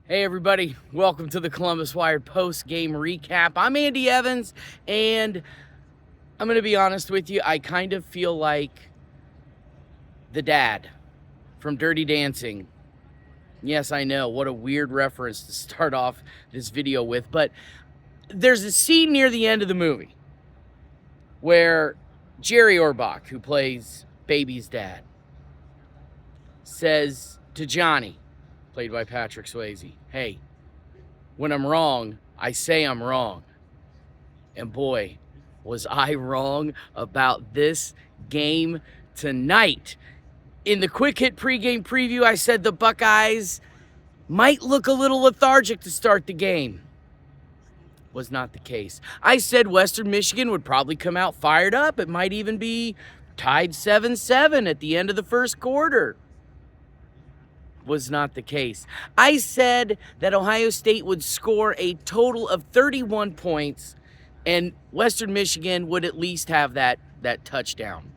Hey everybody, welcome to the Columbus Wired post-game recap. I'm Andy Evans, and I'm going to be honest with you, I kind of feel like the dad from Dirty Dancing. Yes, I know, what a weird reference to start off this video with, but there's a scene near the end of the movie where Jerry Orbach, who plays Baby's dad, says to Johnny, played by Patrick Swayze, hey, when I'm wrong, I say I'm wrong. And boy, was I wrong about this game tonight. In the quick hit pregame preview, I said the Buckeyes might look a little lethargic to start the game. Was not the case. I said Western Michigan would probably come out fired up. It might even be tied 7-7 at the end of the first quarter. Was not the case. I said that Ohio State would score a total of 31 points and Western Michigan would at least have that touchdown.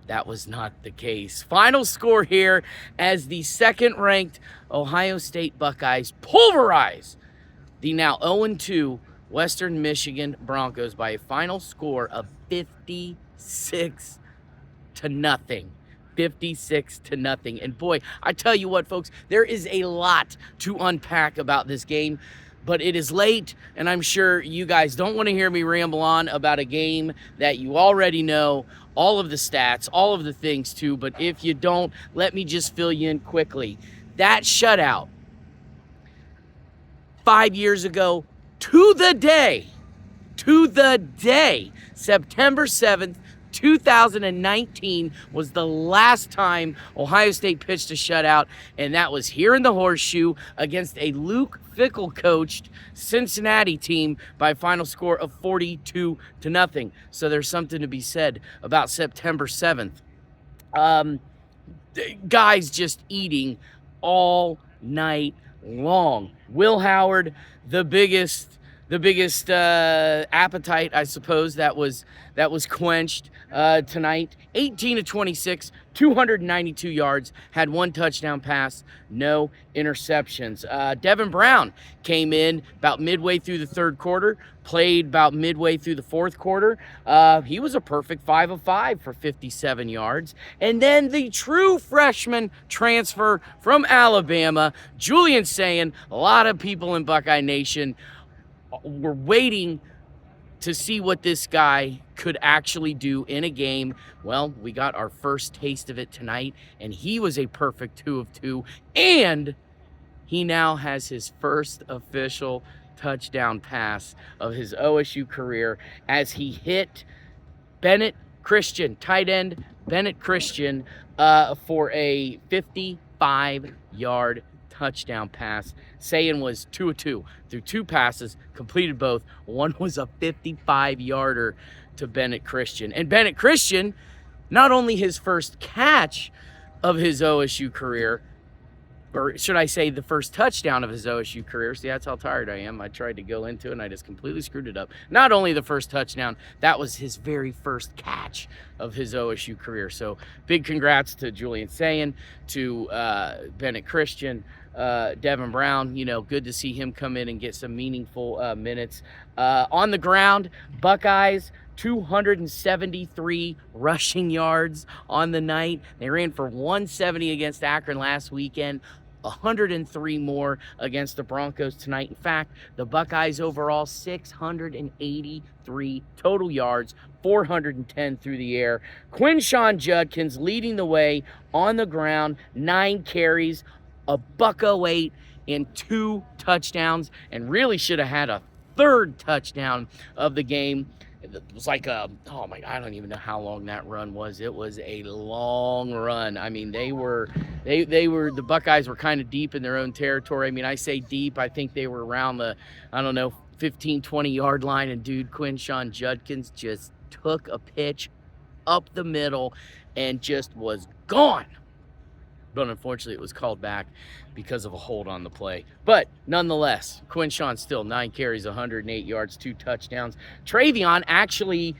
That was not the case. Final score here as the second-ranked Ohio State Buckeyes pulverize the now 0-2 Western Michigan Broncos by a final score of 56-0. 56-0. And boy, I tell you what, folks, there is a lot to unpack about this game, but it is late, and I'm sure you guys don't want to hear me ramble on about a game that you already know, all of the stats, all of the things too, but if you don't, let me just fill you in quickly. That shutout 5 years ago to the day, September 7th, 2019 was the last time Ohio State pitched a shutout, and that was here in the Horseshoe against a Luke Fickell-coached Cincinnati team by a final score of 42-0. So there's something to be said about September 7th. Guys just eating all night long. Will Howard, the biggest appetite, I suppose, that was quenched tonight. 18-26, 292 yards, had one touchdown pass, no interceptions. Devin Brown came in about midway through the third quarter, played about midway through the fourth quarter. He was a perfect 5 of 5 for 57 yards. And then the true freshman transfer from Alabama, Julian Sayin. A lot of people in Buckeye Nation were waiting to see what this guy could actually do in a game. Well, we got our first taste of it tonight, and he was a perfect 2 of 2, and he now has his first official touchdown pass of his OSU career as he hit Bennett Christian, tight end Bennett Christian, for a 55-yard touchdown pass. Sayin was 2 of 2 through 2 passes, completed both. One was a 55-yarder to Bennett Christian. And Bennett Christian, not only his first catch of his OSU career, or should I say the first touchdown of his OSU career. See, that's how tired I am. I tried to go into it, and I just completely screwed it up. Not only the first touchdown, that was his very first catch of his OSU career. So big congrats to Julian Sayin, to Bennett Christian, Devin Brown. You know, good to see him come in and get some meaningful minutes. On the ground, Buckeyes, 273 rushing yards on the night. They ran for 170 against Akron last weekend, 103 more against the Broncos tonight. In fact, the Buckeyes overall, 683 total yards, 410 through the air. Quinshawn Judkins leading the way on the ground, 9 carries, a $108, and 2 touchdowns, and really should have had a third touchdown of the game. It was like I don't even know how long that run was. It was a long run. I mean, the Buckeyes were kind of deep in their own territory. I mean, I say deep, I think they were around the, 15, 20-yard line, and dude, Quinshawn Judkins just took a pitch up the middle and just was gone. but unfortunately it was called back because of a hold on the play. But nonetheless, Quinshawn still 9 carries, 108 yards, 2 touchdowns. Travion actually,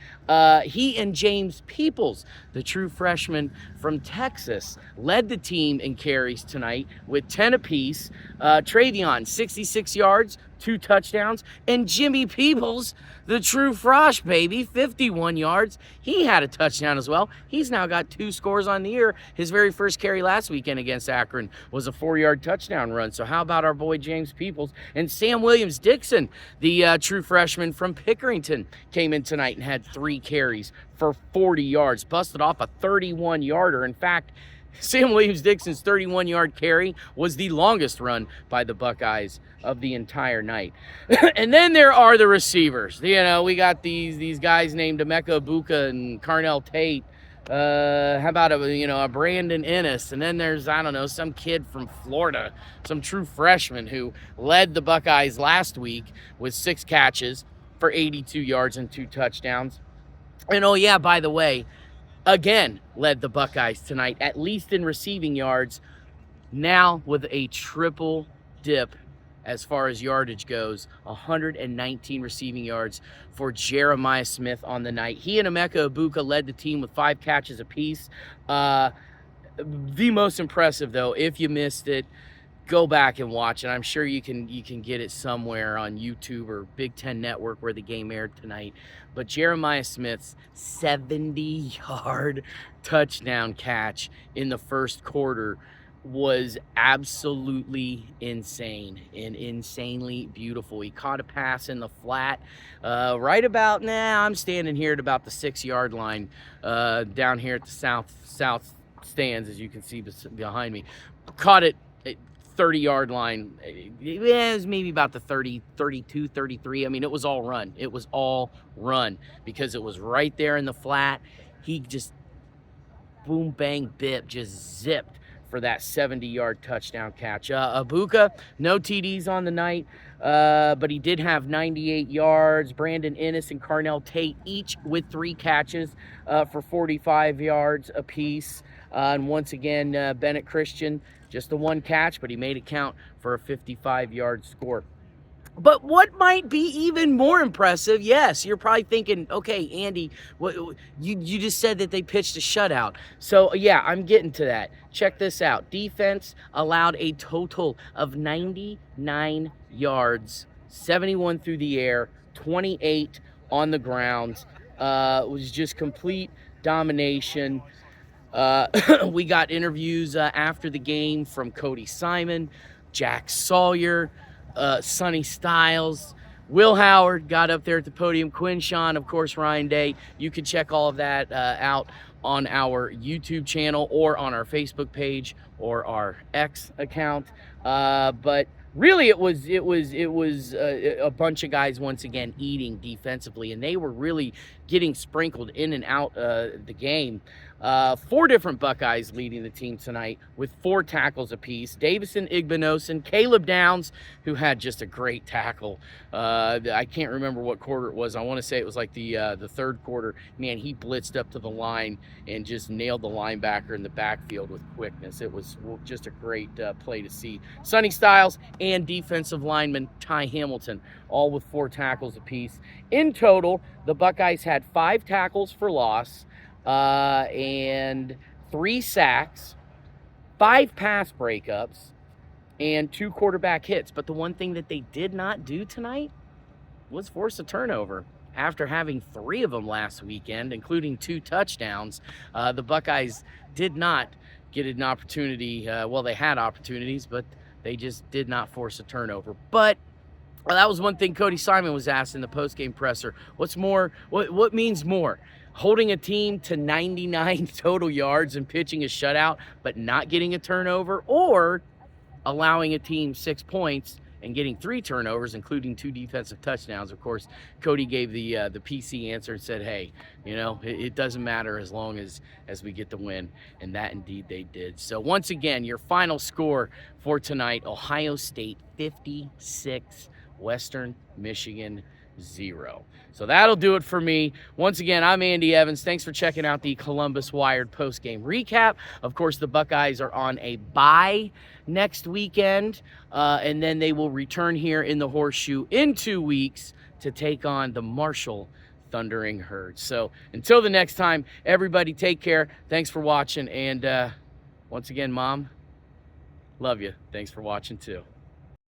he and James Peoples, the true freshman from Texas, led the team in carries tonight with 10 apiece. Travion, 66 yards, 2 touchdowns, and Jimmy Peoples, the true Frosh baby, 51 yards. He had a touchdown as well. He's now got 2 scores on the year. His very first carry last weekend against Akron was a 4-yard touchdown run. So how about our boy James Peoples? And Sam Williams-Dixon, the true freshman from Pickerington, came in tonight and had 3 carries for 40 yards, busted off a 31-yarder. In fact, Sam Williams-Dixon's 31-yard carry was the longest run by the Buckeyes of the entire night. And then there are the receivers. You know, we got these guys named Emeka Buka and Carnell Tate. How about a Brandon Ennis? And then there's, I don't know, some kid from Florida, some true freshman who led the Buckeyes last week with 6 catches for 82 yards and 2 touchdowns. And oh yeah, by the way, again led the Buckeyes tonight, at least in receiving yards, now with a triple dip as far as yardage goes. 119 receiving yards for Jeremiah Smith on the night. He and Emeka Ibuka led the team with 5 catches apiece. The most impressive, though, if you missed it, go back and watch it. I'm sure you can get it somewhere on YouTube or Big Ten Network where the game aired tonight. But Jeremiah Smith's 70-yard touchdown catch in the first quarter was absolutely insane and insanely beautiful. He caught a pass in the flat right about now. I'm standing here at about the 6-yard line down here at the south stands, as you can see behind me. Caught it 30-yard line. It was maybe about the 30, 32, 33. I mean, it was all run. It was all run because it was right there in the flat. He just boom, bang, bip, just zipped for that 70-yard touchdown catch. Ibuka, no TDs on the night, but he did have 98 yards. Brandon Ennis and Carnell Tate each with 3 catches for 45 yards apiece. And once again, Bennett Christian, just the 1 catch, but he made it count for a 55-yard score. But what might be even more impressive, yes, you're probably thinking, okay, Andy, you just said that they pitched a shutout. So, yeah, I'm getting to that. Check this out. Defense allowed a total of 99 yards, 71 through the air, 28 on the ground. It was just complete domination. We got interviews after the game from Cody Simon, Jack Sawyer, Sonny Styles, Will Howard got up there at the podium, Quinshawn, of course, Ryan Day. You can check all of that out on our YouTube channel or on our Facebook page or our X account. But really, it was a bunch of guys once again eating defensively, and they were really getting sprinkled in and out the game. 4 different Buckeyes leading the team tonight with 4 tackles apiece. Davison Igbinosun, Caleb Downs, who had just a great tackle. I can't remember what quarter it was. I want to say it was like the third quarter. Man, he blitzed up to the line and just nailed the linebacker in the backfield with quickness. It was just a great play to see. Sonny Styles and defensive lineman Ty Hamilton, all with 4 tackles apiece. In total, the Buckeyes had 5 tackles for loss, and 3 sacks, 5 pass breakups, and 2 quarterback hits. But the one thing that they did not do tonight was force a turnover. After having 3 of them last weekend, including 2 touchdowns, the Buckeyes did not get an opportunity. Well, they had opportunities, but they just did not force a turnover. But that was one thing Cody Simon was asked in the postgame presser. What's more? What means more? Holding a team to 99 total yards and pitching a shutout, but not getting a turnover, or allowing a team 6 points and getting 3 turnovers, including 2 defensive touchdowns. Of course, Cody gave the PC answer and said, hey, it doesn't matter as long as we get the win, and that indeed they did. So once again, your final score for tonight, Ohio State 56, Western Michigan So that'll do it for me. Once again, I'm Andy Evans. Thanks for checking out the Columbus Wired postgame recap. Of course, the Buckeyes are on a bye next weekend, and then they will return here in the Horseshoe in 2 weeks to take on the Marshall Thundering Herd. So until the next time, everybody take care. Thanks for watching. And once again, Mom, love you. Thanks for watching too.